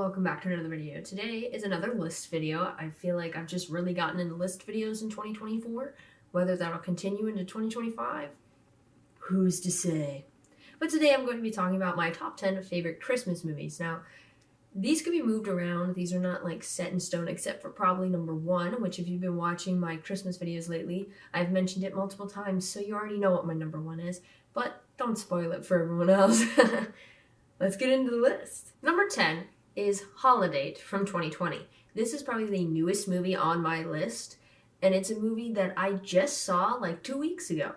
welcome back to another video. Today is another list video. I feel like I've just really gotten into list videos in 2024. Whether that'll continue into 2025, who's to say? But today I'm going to be talking about my top 10 favorite Christmas movies. Now, these could be moved around. These are not like set in stone except for probably number 1, which if you've been watching my Christmas videos lately, I've mentioned it multiple times, so you already know what my number 1 is. But don't spoil it for everyone else. Let's get into the list. Number 10 is Holiday from 2020. This is probably the newest movie on my list, and it's a movie that I just saw like 2 weeks ago.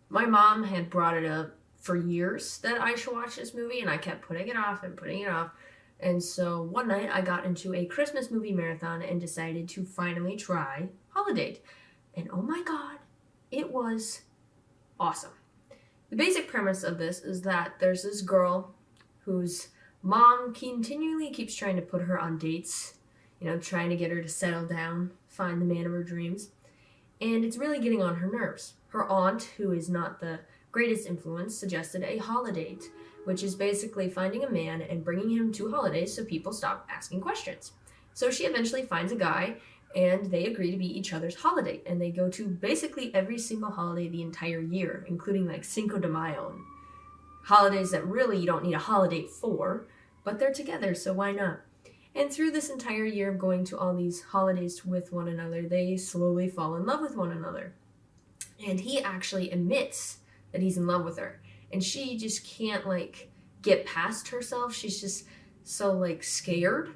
My mom had brought it up for years that I should watch this movie, and I kept putting it off and putting it off. And so one night I got into a Christmas movie marathon and decided to finally try Holiday. And oh my god, it was awesome. The basic premise of this is that there's this girl whose mom continually keeps trying to put her on dates, trying to get her to settle down, find the man of her dreams. And it's really getting on her nerves. Her aunt, who is not the greatest influence, suggested a holiday, which is basically finding a man and bringing him to holidays so people stop asking questions. So she eventually finds a guy, and they agree to be each other's holiday, and they go to basically every single holiday the entire year, including like Cinco de Mayo, and holidays that really you don't need a holiday for, but they're together, so why not? And through this entire year of going to all these holidays with one another, they slowly fall in love with one another. And he actually admits that he's in love with her, and she just can't get past herself. She's just so scared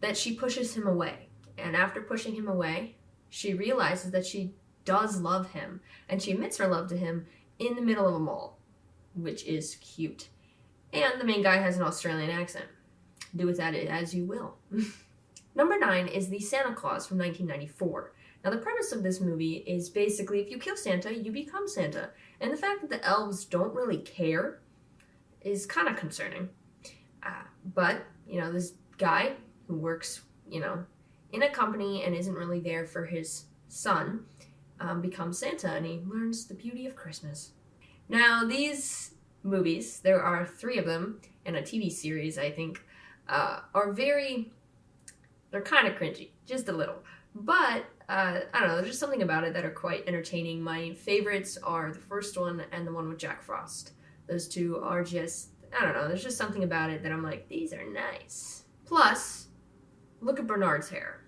that she pushes him away. And after pushing him away, she realizes that she does love him, and she admits her love to him in the middle of a mall, which is cute. And the main guy has an Australian accent. Do with that as you will. Number 9 is The Santa Claus from 1994. Now, the premise of this movie is basically if you kill Santa, you become Santa. And the fact that the elves don't really care is kind of concerning. But, this guy who works, in a company and isn't really there for his son becomes Santa, and he learns the beauty of Christmas. Now, these movies, there are 3 of them, and a TV series, I think, they're kind of cringy, just a little. But, I don't know, there's just something about it that are quite entertaining. My favorites are the first one and the one with Jack Frost. Those 2 are just, I don't know, there's just something about it that I'm like, these are nice. Plus, look at Bernard's hair.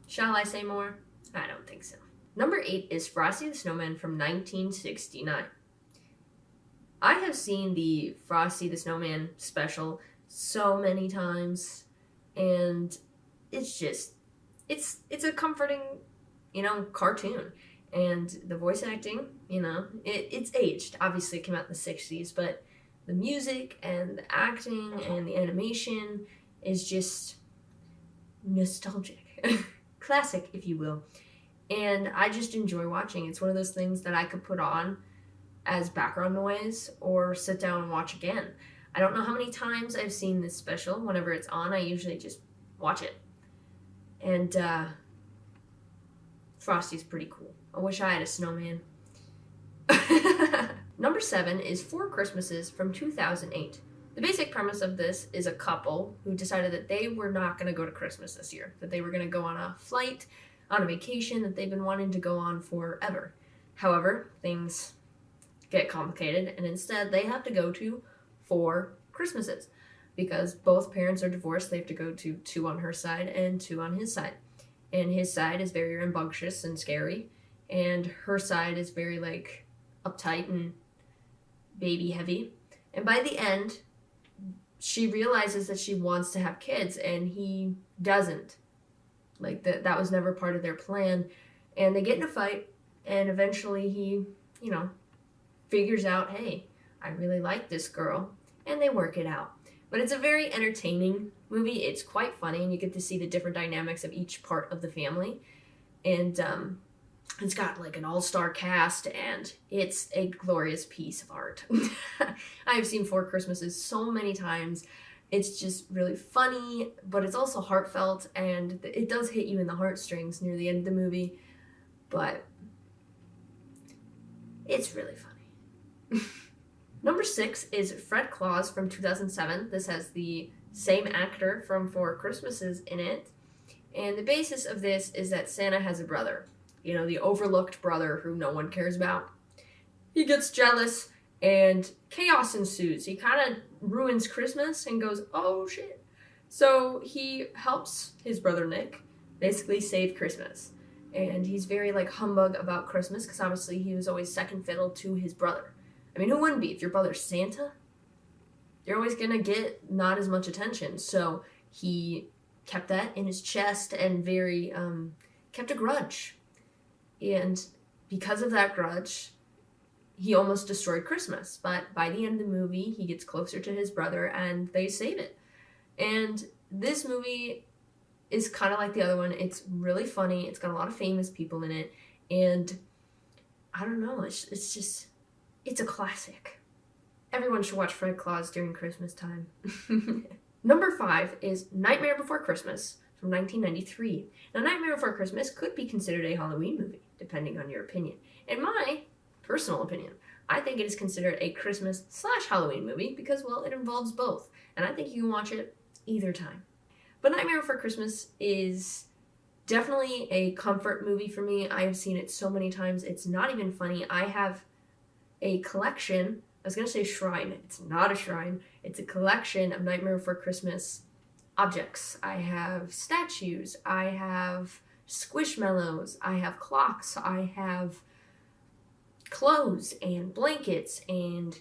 Shall I say more? I don't think so. Number 8 is Frosty the Snowman from 1969. I have seen the Frosty the Snowman special so many times, and it's just, it's a comforting, cartoon. And the voice acting, it's aged. Obviously it came out in the 60s, but the music and the acting and the animation is just nostalgic. Classic, if you will. And I just enjoy watching. It's one of those things that I could put on as background noise or sit down and watch again. I don't know how many times I've seen this special. Whenever it's on, I usually just watch it. And Frosty's pretty cool. I wish I had a snowman. Number 7 is 4 Christmases from 2008. The basic premise of this is a couple who decided that they were not going to go to Christmas this year, that they were going to go on a flight, on a vacation that they've been wanting to go on forever. However, things get complicated, and instead they have to go to 4 Christmases. Because both parents are divorced, they have to go to 2 on her side and 2 on his side. And his side is very rambunctious and scary, and her side is very, uptight and baby heavy. And by the end, she realizes that she wants to have kids, and he doesn't. That was never part of their plan. And they get in a fight, and eventually he, figures out, hey, I really like this girl, and they work it out. But it's a very entertaining movie. It's quite funny, and you get to see the different dynamics of each part of the family. And it's got an all-star cast, and it's a glorious piece of art. I've seen 4 Christmases so many times. It's just really funny, but it's also heartfelt, and it does hit you in the heartstrings near the end of the movie. But it's really funny. Number 6 is Fred Claus from 2007. This has the same actor from Four Christmases in it. And the basis of this is that Santa has a brother, you know, the overlooked brother who no one cares about. He gets jealous and chaos ensues. He kind of ruins Christmas and goes, oh shit. So he helps his brother Nick basically save Christmas. And he's very like humbug about Christmas because obviously he was always second fiddle to his brother. I mean, who wouldn't be? If your brother's Santa, you're always going to get not as much attention. So he kept that in his chest and very, kept a grudge. And because of that grudge, he almost destroyed Christmas. But by the end of the movie, he gets closer to his brother and they save it. And this movie is kind of like the other one. It's really funny. It's got a lot of famous people in it. And I don't know, it's just, it's a classic. Everyone should watch Fred Claus during Christmas time. Number 5 is Nightmare Before Christmas from 1993. Now, Nightmare Before Christmas could be considered a Halloween movie, depending on your opinion. In my personal opinion, I think it is considered a Christmas/Halloween movie because, well, it involves both. And I think you can watch it either time. But Nightmare Before Christmas is definitely a comfort movie for me. I have seen it so many times. It's not even funny. I have a collection. I was going to say shrine. It's not a shrine. It's a collection of Nightmare Before Christmas objects. I have statues. I have squishmallows. I have clocks. I have clothes and blankets and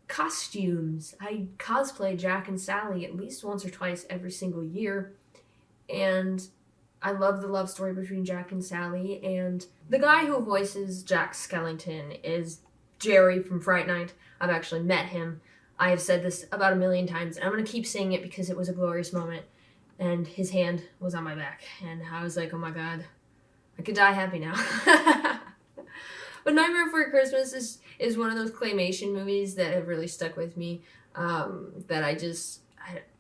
costumes. I cosplay Jack and Sally at least once or twice every single year. And I love the love story between Jack and Sally. And the guy who voices Jack Skellington is Jerry from Fright Night. I've actually met him. I have said this about 1,000,000 times, and I'm going to keep saying it because it was a glorious moment. And his hand was on my back. And I was like, oh my god, I could die happy now. But Nightmare Before Christmas is one of those claymation movies that have really stuck with me. That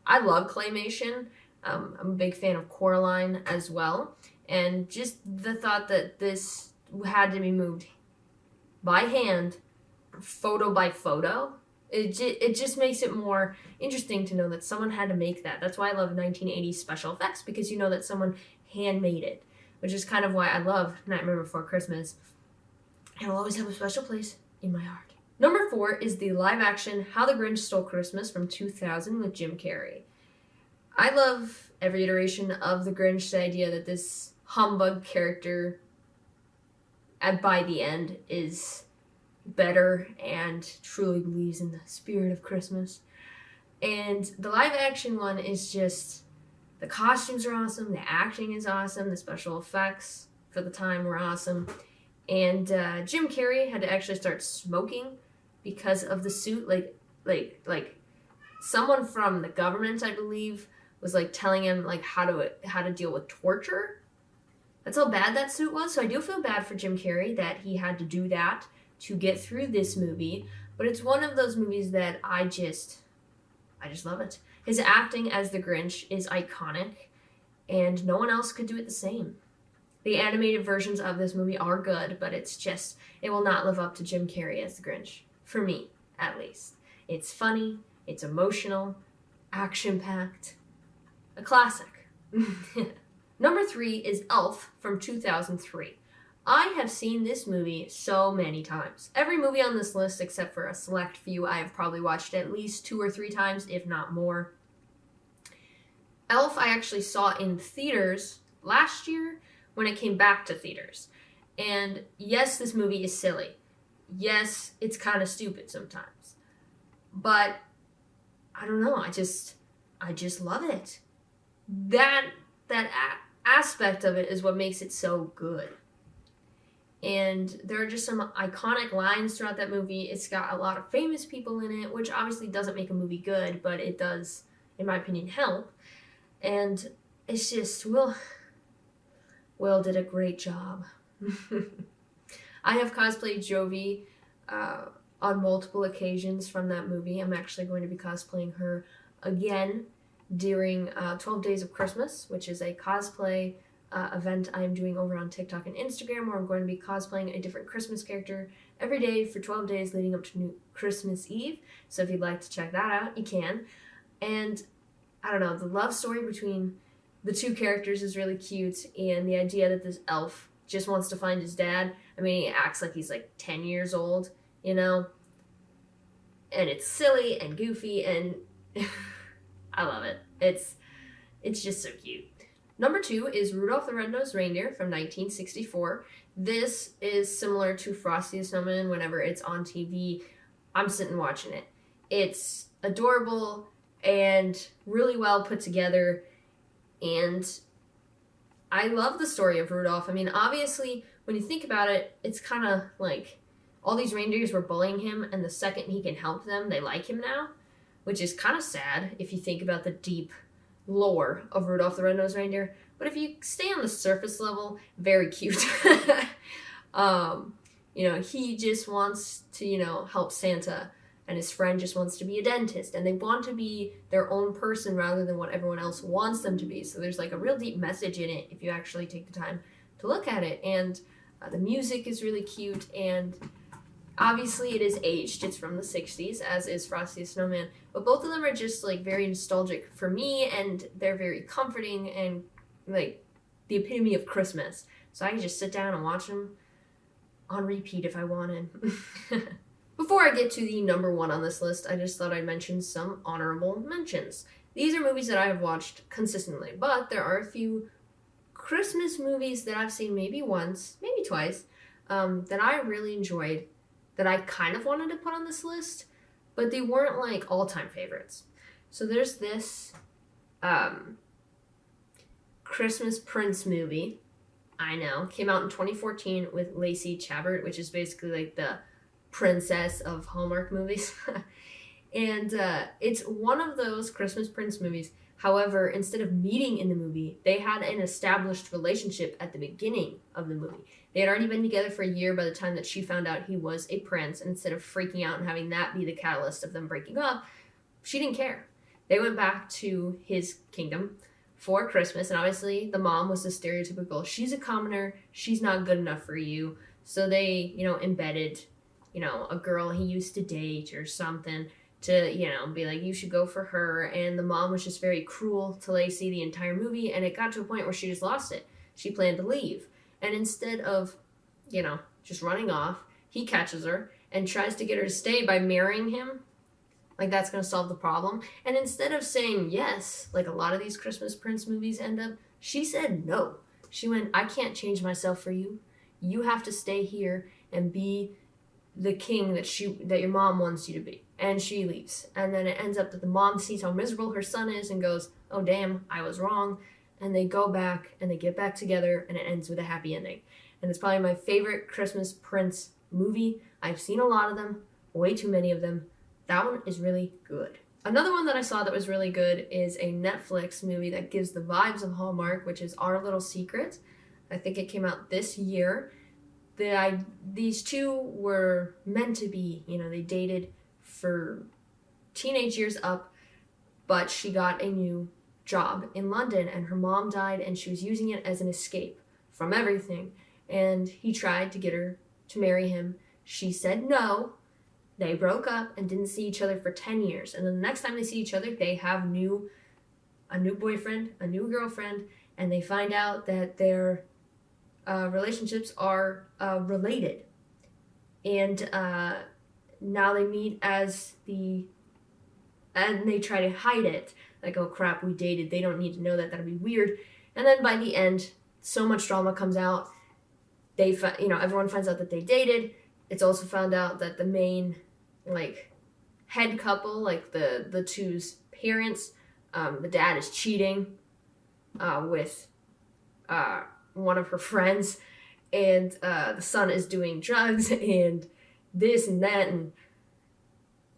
I love claymation. I'm a big fan of Coraline as well. And just the thought that this had to be moved by hand, photo by photo, it just makes it more interesting to know that someone had to make that. That's why I love 1980s special effects, because you know that someone handmade it, which is kind of why I love Nightmare Before Christmas. And will always have a special place in my heart. Number 4 is the live-action How the Grinch Stole Christmas from 2000 with Jim Carrey. I love every iteration of the Grinch, the idea that this humbug character by the end is better and truly believes in the spirit of Christmas. And the live-action one is just, the costumes are awesome, the acting is awesome, the special effects for the time were awesome. And Jim Carrey had to actually start smoking because of the suit. Like someone from the government, I believe, was like telling him like how to deal with torture. That's how bad that suit was. So I do feel bad for Jim Carrey that he had to do that to get through this movie. But it's one of those movies that I just love it. His acting as the Grinch is iconic, and no one else could do it the same. The animated versions of this movie are good, but it will not live up to Jim Carrey as the Grinch. For me, at least. It's funny, it's emotional, action-packed. A classic. Number 3 is Elf from 2003. I have seen this movie so many times. Every movie on this list, except for a select few, I have probably watched at least 2 or 3 times, if not more. Elf I actually saw in theaters last year, when it came back to theaters. And yes, this movie is silly. Yes, it's kind of stupid sometimes. But I don't know, I just love it. That aspect of it is what makes it so good. And there are just some iconic lines throughout that movie. It's got a lot of famous people in it, which obviously doesn't make a movie good, but it does, in my opinion, help. And it's just, Will did a great job. I have cosplayed Jovi on multiple occasions from that movie. I'm actually going to be cosplaying her again during 12 Days of Christmas, which is a cosplay event I'm doing over on TikTok and Instagram, where I'm going to be cosplaying a different Christmas character every day for 12 days leading up to Christmas Eve. So if you'd like to check that out, you can. And I don't know, the love story between the two characters is really cute, and the idea that this elf just wants to find his dad. I mean, he acts like he's like 10 years old, you know? And it's silly and goofy, and I love it. It's just so cute. Number 2 is Rudolph the Red-Nosed Reindeer from 1964. This is similar to Frosty the Snowman. Whenever it's on TV, I'm sitting watching it. It's adorable and really well put together, and I love the story of Rudolph. I mean, obviously, when you think about it, it's kind of like all these reindeers were bullying him, and the second he can help them, they like him now, which is kind of sad if you think about the deep lore of Rudolph the Red-Nosed Reindeer. But if you stay on the surface level, very cute. He just wants to, help Santa, and his friend just wants to be a dentist, and they want to be their own person rather than what everyone else wants them to be. So there's like a real deep message in it if you actually take the time to look at it. And the music is really cute, and obviously it is aged. It's from the 60s, as is Frosty the Snowman. But both of them are just like very nostalgic for me, and they're very comforting and like the epitome of Christmas. So I can just sit down and watch them on repeat if I wanted. Before I get to the number 1 on this list, I just thought I'd mention some honorable mentions. These are movies that I have watched consistently, but there are a few Christmas movies that I've seen maybe once, maybe twice, that I really enjoyed, that I kind of wanted to put on this list, but they weren't like all-time favorites. So there's this Christmas Prince movie, I know, came out in 2014 with Lacey Chabert, which is basically like the princess of Hallmark movies. And it's one of those Christmas Prince movies. However, instead of meeting in the movie, they had an established relationship at the beginning of the movie. They had already been together for a year by the time that she found out he was a prince, and instead of freaking out and having that be the catalyst of them breaking up, she didn't care. They went back to his kingdom for Christmas, and obviously the mom was the stereotypical, she's a commoner, she's not good enough for you. So they, embedded, a girl he used to date or something to, be like, you should go for her. And the mom was just very cruel to Lacey the entire movie, and it got to a point where she just lost it. She planned to leave. And instead of, just running off, he catches her and tries to get her to stay by marrying him. Like, that's going to solve the problem. And instead of saying yes, like a lot of these Christmas Prince movies end up, she said no. She went, I can't change myself for you. You have to stay here and be the king that your mom wants you to be. And she leaves. And then it ends up that the mom sees how miserable her son is and goes, oh damn, I was wrong. And they go back and they get back together, and it ends with a happy ending. And it's probably my favorite Christmas Prince movie. I've seen a lot of them, way too many of them. That one is really good. Another one that I saw that was really good is a Netflix movie that gives the vibes of Hallmark, which is Our Little Secret. I think it came out this year. These two were meant to be, they dated for teenage years up, but she got a new job in London, and her mom died, and she was using it as an escape from everything. And he tried to get her to marry him. She said no. They broke up and didn't see each other for 10 years. And then the next time they see each other, they have a new boyfriend, a new girlfriend, and they find out that their relationships are related. And now they meet and they try to hide it. Like, oh crap, we dated. They don't need to know that. That'd be weird. And then by the end, so much drama comes out. Everyone finds out that they dated. It's also found out that the main, head couple, the two's parents, the dad is cheating with one of her friends, and the son is doing drugs and this and that, and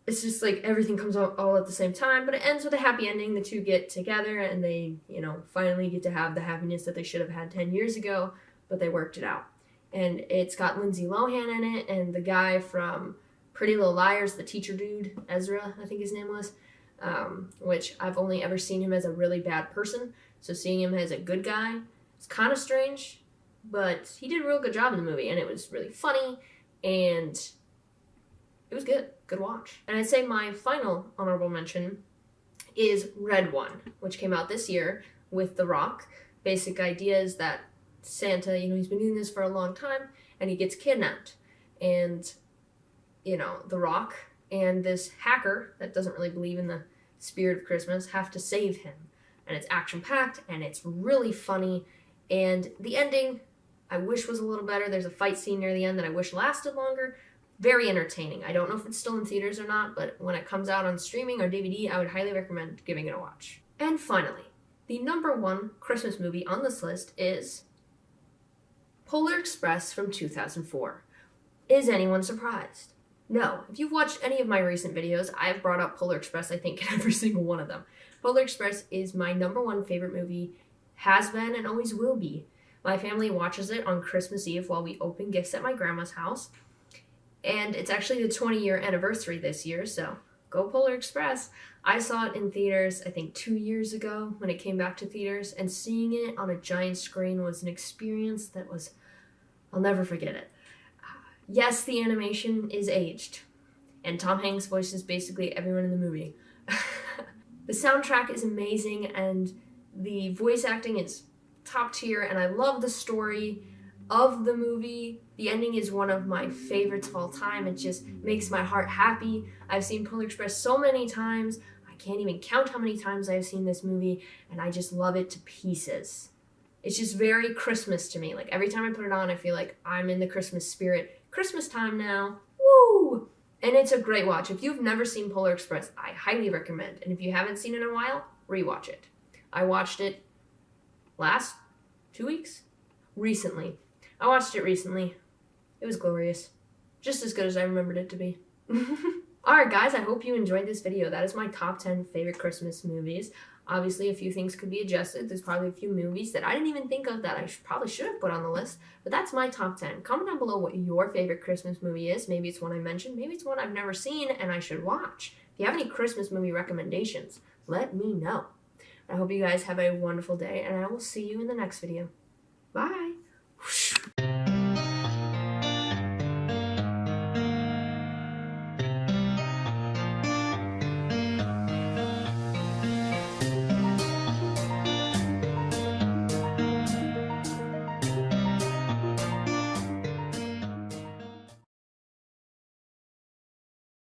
it's just like everything comes out all at the same time, but it ends with a happy ending. The two get together, and they, finally get to have the happiness that they should have had 10 years ago, but they worked it out. And it's got Lindsay Lohan in it, and the guy from Pretty Little Liars, the teacher dude, Ezra, I think his name was, which I've only ever seen him as a really bad person, so seeing him as a good guy, it's kind of strange, but he did a real good job in the movie, and it was really funny, and it was good watch. And I'd say my final honorable mention is Red One, which came out this year with The Rock. Basic idea is that Santa, he's been doing this for a long time, and he gets kidnapped. And, The Rock and this hacker that doesn't really believe in the spirit of Christmas have to save him. And it's action-packed, and it's really funny. And the ending, I wish was a little better. There's a fight scene near the end that I wish lasted longer. Very entertaining. I don't know if it's still in theaters or not, but when it comes out on streaming or DVD, I would highly recommend giving it a watch. And finally, the number one Christmas movie on this list is Polar Express from 2004. Is anyone surprised? No. If you've watched any of my recent videos, I've brought up Polar Express, I think, in every single one of them. Polar Express is my number one favorite movie, has been and always will be. My family watches it on Christmas Eve while we open gifts at my grandma's house. And it's actually the 20-year anniversary this year, so go Polar Express. I saw it in theaters, I think 2 years ago when it came back to theaters, and seeing it on a giant screen was an experience that I'll never forget it. Yes, the animation is aged, and Tom Hanks voices basically everyone in the movie. The soundtrack is amazing, and the voice acting is top tier, and I love the story of the movie. The ending is one of my favorites of all time. It just makes my heart happy. I've seen Polar Express so many times. I can't even count how many times I've seen this movie, and I just love it to pieces. It's just very Christmas to me. Like, every time I put it on, I feel like I'm in the Christmas spirit. Christmas time now. Woo! And it's a great watch. If you've never seen Polar Express, I highly recommend. And if you haven't seen it in a while, rewatch it. I watched it last 2 weeks? Recently. I watched it recently. It was glorious. Just as good as I remembered it to be. Alright guys, I hope you enjoyed this video. That is my top 10 favorite Christmas movies. Obviously, a few things could be adjusted. There's probably a few movies that I didn't even think of that I probably should have put on the list. But that's my top 10. Comment down below what your favorite Christmas movie is. Maybe it's one I mentioned. Maybe it's one I've never seen and I should watch. If you have any Christmas movie recommendations, let me know. I hope you guys have a wonderful day, and I will see you in the next video.